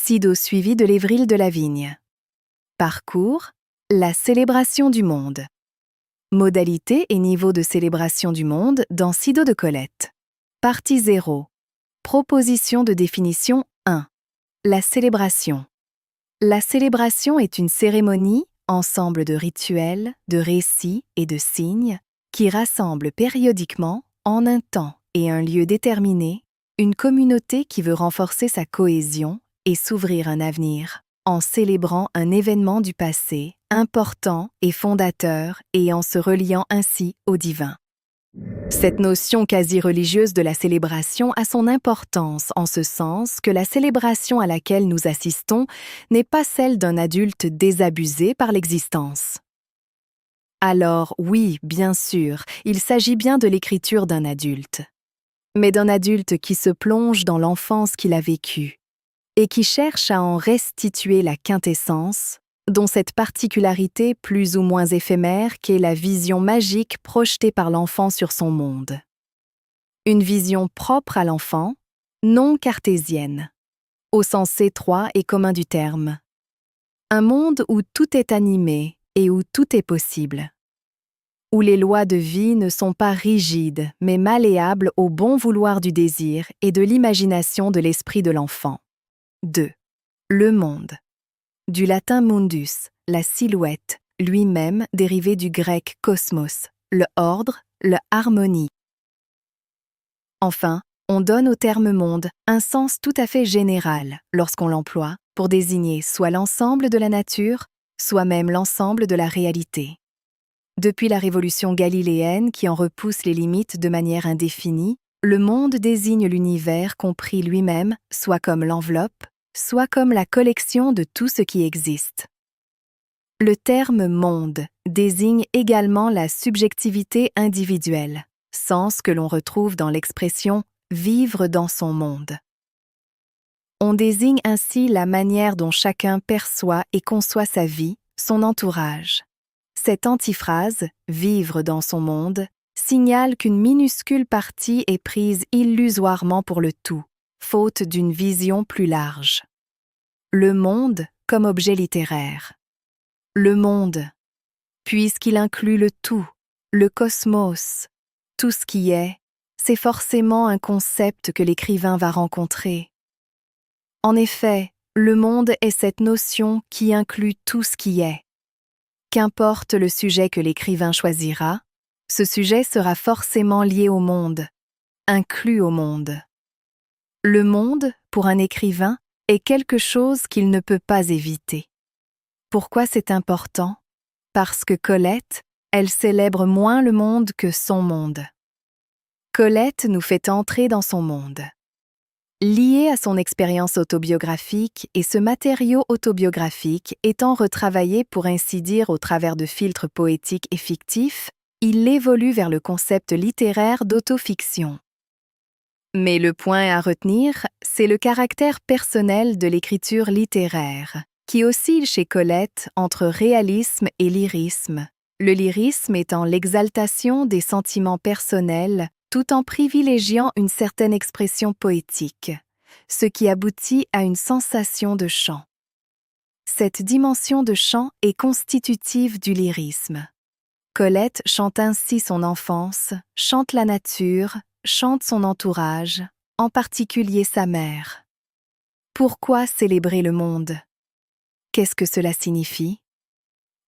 Sido suivi de l'Évril de la Vigne. Parcours, la célébration du monde. Modalité et niveau de célébration du monde dans Sido de Colette. Partie 0. Proposition de définition 1. La célébration. La célébration est une cérémonie, ensemble de rituels, de récits et de signes, qui rassemble périodiquement, en un temps et un lieu déterminé, une communauté qui veut renforcer sa cohésion et s'ouvrir un avenir, en célébrant un événement du passé, important et fondateur, et en se reliant ainsi au divin. Cette notion quasi-religieuse de la célébration a son importance en ce sens que la célébration à laquelle nous assistons n'est pas celle d'un adulte désabusé par l'existence. Alors oui, bien sûr, il s'agit bien de l'écriture d'un adulte, mais d'un adulte qui se plonge dans l'enfance qu'il a vécue et qui cherche à en restituer la quintessence, dont cette particularité plus ou moins éphémère qu'est la vision magique projetée par l'enfant sur son monde. Une vision propre à l'enfant, non cartésienne, au sens étroit et commun du terme. Un monde où tout est animé et où tout est possible. Où les lois de vie ne sont pas rigides, mais malléables au bon vouloir du désir et de l'imagination de l'esprit de l'enfant. 2. Le monde. Du latin mundus, la silhouette, lui-même dérivé du grec cosmos, le ordre, le harmonie. Enfin, on donne au terme monde un sens tout à fait général lorsqu'on l'emploie pour désigner soit l'ensemble de la nature, soit même l'ensemble de la réalité. Depuis la révolution galiléenne qui en repousse les limites de manière indéfinie, le monde désigne l'univers compris lui-même, soit comme l'enveloppe, soit comme la collection de tout ce qui existe. Le terme « monde » désigne également la subjectivité individuelle, sens que l'on retrouve dans l'expression « vivre dans son monde ». On désigne ainsi la manière dont chacun perçoit et conçoit sa vie, son entourage. Cette antiphrase « vivre dans son monde » signale qu'une minuscule partie est prise illusoirement pour le tout, faute d'une vision plus large. Le monde comme objet littéraire. Le monde, puisqu'il inclut le tout, le cosmos, tout ce qui est, c'est forcément un concept que l'écrivain va rencontrer. En effet, le monde est cette notion qui inclut tout ce qui est. Qu'importe le sujet que l'écrivain choisira, ce sujet sera forcément lié au monde, inclus au monde. Le monde, pour un écrivain, est quelque chose qu'il ne peut pas éviter. Pourquoi c'est important? Parce que Colette, elle célèbre moins le monde que son monde. Colette nous fait entrer dans son monde. Lié à son expérience autobiographique et ce matériau autobiographique étant retravaillé pour ainsi dire au travers de filtres poétiques et fictifs, il évolue vers le concept littéraire d'autofiction. Mais le point à retenir, c'est le caractère personnel de l'écriture littéraire, qui oscille chez Colette entre réalisme et lyrisme, le lyrisme étant l'exaltation des sentiments personnels tout en privilégiant une certaine expression poétique, ce qui aboutit à une sensation de chant. Cette dimension de chant est constitutive du lyrisme. Colette chante ainsi son enfance, chante la nature, chante son entourage, en particulier sa mère. Pourquoi célébrer le monde? Qu'est-ce que cela signifie?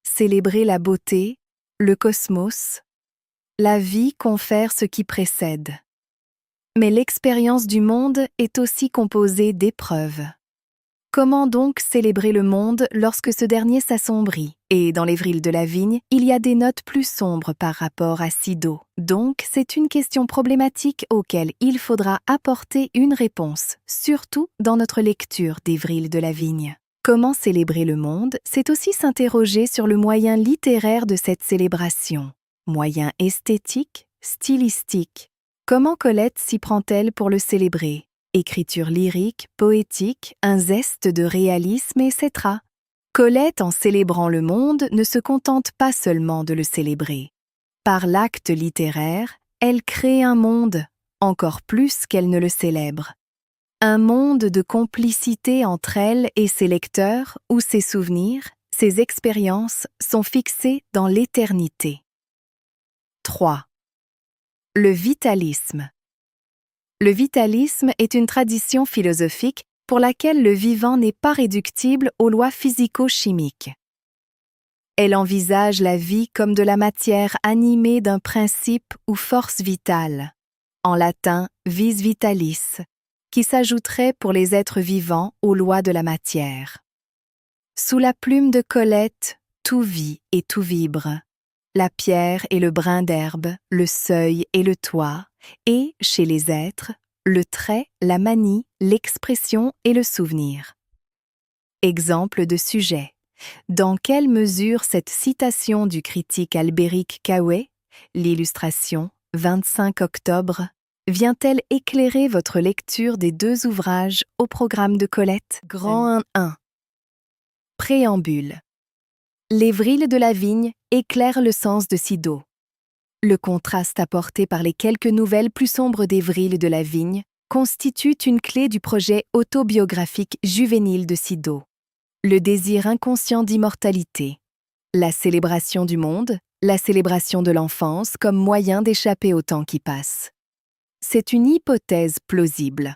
Célébrer la beauté, le cosmos. La vie confère ce qui précède. Mais l'expérience du monde est aussi composée d'épreuves. Comment donc célébrer le monde lorsque ce dernier s'assombrit? Et dans l'Évril de la Vigne, il y a des notes plus sombres par rapport à Sido. Donc, c'est une question problématique auquel il faudra apporter une réponse, surtout dans notre lecture d'Évril de la Vigne. Comment célébrer le monde? C'est aussi s'interroger sur le moyen littéraire de cette célébration. Moyen esthétique, stylistique. Comment Colette s'y prend-elle pour le célébrer? Écriture lyrique, poétique, un zeste de réalisme, etc. Colette, en célébrant le monde, ne se contente pas seulement de le célébrer. Par l'acte littéraire, elle crée un monde, encore plus qu'elle ne le célèbre. Un monde de complicité entre elle et ses lecteurs où ses souvenirs, ses expériences sont fixés dans l'éternité. 3. Le vitalisme. Le vitalisme est une tradition philosophique pour laquelle le vivant n'est pas réductible aux lois physico-chimiques. Elle envisage la vie comme de la matière animée d'un principe ou force vitale, en latin vis vitalis, qui s'ajouterait pour les êtres vivants aux lois de la matière. Sous la plume de Colette, tout vit et tout vibre. La pierre et le brin d'herbe, le seuil et le toit, et, chez les êtres, le trait, la manie, l'expression et le souvenir. Exemple de sujet. Dans quelle mesure cette citation du critique Albéric Cahuet, l'illustration, 25 octobre, vient-elle éclairer votre lecture des 2 ouvrages au programme de Colette? Grand 1. Préambule. Les vrilles de la vigne éclairent le sens de Sido. Le contraste apporté par les quelques nouvelles plus sombres des vrilles de la vigne constitue une clé du projet autobiographique juvénile de Sido. Le désir inconscient d'immortalité, la célébration du monde, la célébration de l'enfance comme moyen d'échapper au temps qui passe. C'est une hypothèse plausible.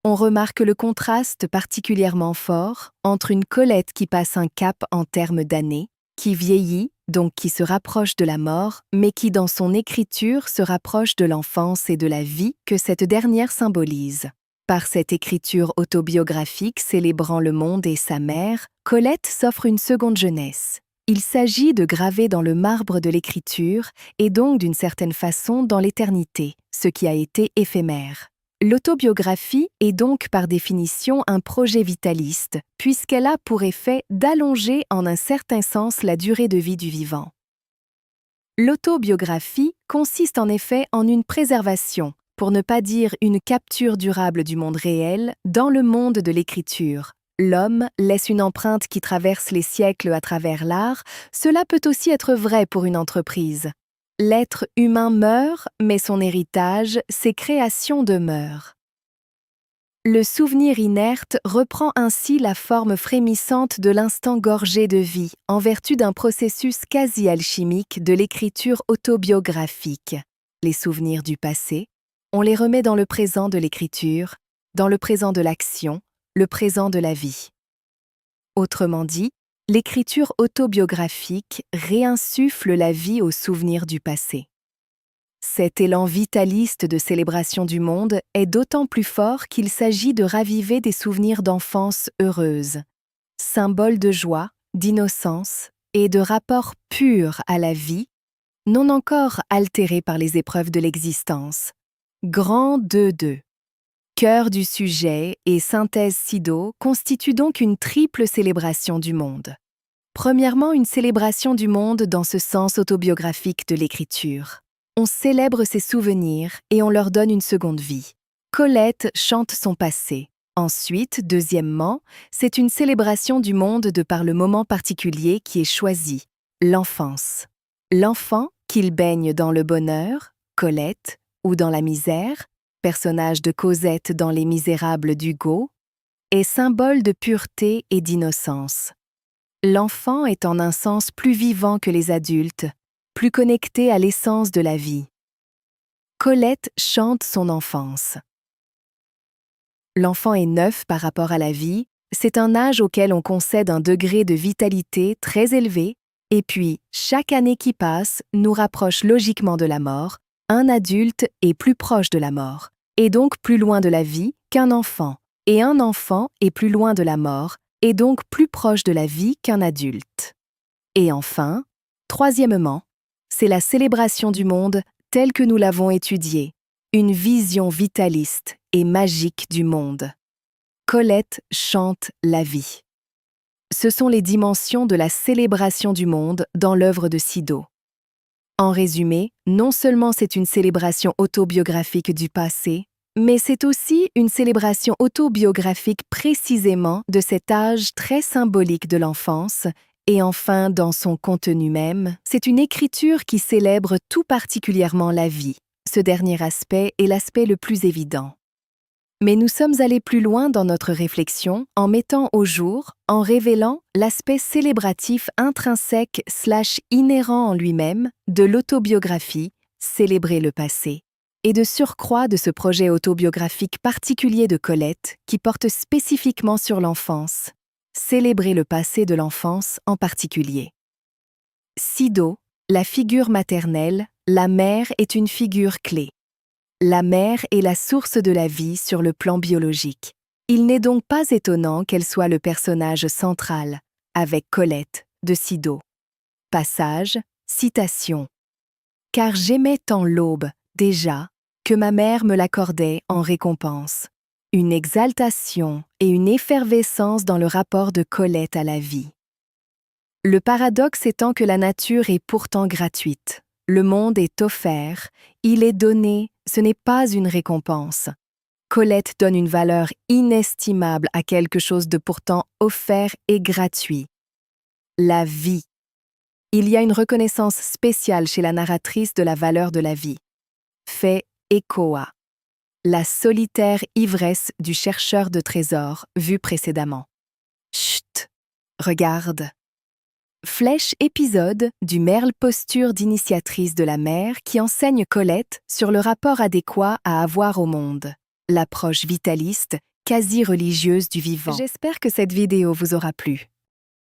On remarque le contraste particulièrement fort entre une Colette qui passe un cap en termes d'années, qui vieillit, donc qui se rapproche de la mort, mais qui dans son écriture se rapproche de l'enfance et de la vie que cette dernière symbolise. Par cette écriture autobiographique célébrant le monde et sa mère, Colette s'offre une seconde jeunesse. Il s'agit de graver dans le marbre de l'écriture et donc d'une certaine façon dans l'éternité, ce qui a été éphémère. L'autobiographie est donc par définition un projet vitaliste, puisqu'elle a pour effet d'allonger en un certain sens la durée de vie du vivant. L'autobiographie consiste en effet en une préservation, pour ne pas dire une capture durable du monde réel, dans le monde de l'écriture. L'homme laisse une empreinte qui traverse les siècles à travers l'art, cela peut aussi être vrai pour une entreprise. L'être humain meurt, mais son héritage, ses créations demeurent. Le souvenir inerte reprend ainsi la forme frémissante de l'instant gorgé de vie, en vertu d'un processus quasi-alchimique de l'écriture autobiographique. Les souvenirs du passé, on les remet dans le présent de l'écriture, dans le présent de l'action, le présent de la vie. Autrement dit, l'écriture autobiographique réinsuffle la vie aux souvenirs du passé. Cet élan vitaliste de célébration du monde est d'autant plus fort qu'il s'agit de raviver des souvenirs d'enfance heureuse, symbole de joie, d'innocence et de rapport pur à la vie, non encore altéré par les épreuves de l'existence. Grand 2.2. Cœur du sujet et synthèse Sido constituent donc une triple célébration du monde. Premièrement, une célébration du monde dans ce sens autobiographique de l'écriture. On célèbre ses souvenirs et on leur donne une seconde vie. Colette chante son passé. Ensuite, deuxièmement, c'est une célébration du monde de par le moment particulier qui est choisi, l'enfance. L'enfant, qu'il baigne dans le bonheur, Colette, ou dans la misère, personnage de Cosette dans Les Misérables d'Hugo, est symbole de pureté et d'innocence. L'enfant est en un sens plus vivant que les adultes, plus connecté à l'essence de la vie. Colette chante son enfance. L'enfant est neuf par rapport à la vie, c'est un âge auquel on concède un degré de vitalité très élevé, et puis, chaque année qui passe nous rapproche logiquement de la mort, un adulte est plus proche de la mort, et donc plus loin de la vie qu'un enfant, et un enfant est plus loin de la mort, et donc plus proche de la vie qu'un adulte. Et enfin, troisièmement, c'est la célébration du monde tel que nous l'avons étudié, une vision vitaliste et magique du monde. Colette chante la vie. Ce sont les dimensions de la célébration du monde dans l'œuvre de Sido. En résumé, non seulement c'est une célébration autobiographique du passé, mais c'est aussi une célébration autobiographique précisément de cet âge très symbolique de l'enfance, et enfin, dans son contenu même, c'est une écriture qui célèbre tout particulièrement la vie. Ce dernier aspect est l'aspect le plus évident. Mais nous sommes allés plus loin dans notre réflexion en mettant au jour, en révélant l'aspect célébratif intrinsèque/inhérent en lui-même de l'autobiographie, célébrer le passé, et de surcroît de ce projet autobiographique particulier de Colette qui porte spécifiquement sur l'enfance, célébrer le passé de l'enfance en particulier. Sido, la figure maternelle, la mère est une figure clé. La mère est la source de la vie sur le plan biologique. Il n'est donc pas étonnant qu'elle soit le personnage central, avec Colette, de Sido. Passage, citation. « Car j'aimais tant l'aube, déjà, que ma mère me l'accordait en récompense. Une exaltation et une effervescence dans le rapport de Colette à la vie. » Le paradoxe étant que la nature est pourtant gratuite. Le monde est offert, il est donné, ce n'est pas une récompense. Colette donne une valeur inestimable à quelque chose de pourtant offert et gratuit. La vie. Il y a une reconnaissance spéciale chez la narratrice de la valeur de la vie. Fait Ekoa. La solitaire ivresse du chercheur de trésors vu précédemment. Chut! Regarde. Flèche épisode du Merle posture d'initiatrice de la mère qui enseigne Colette sur le rapport adéquat à avoir au monde, l'approche vitaliste, quasi religieuse du vivant. J'espère que cette vidéo vous aura plu.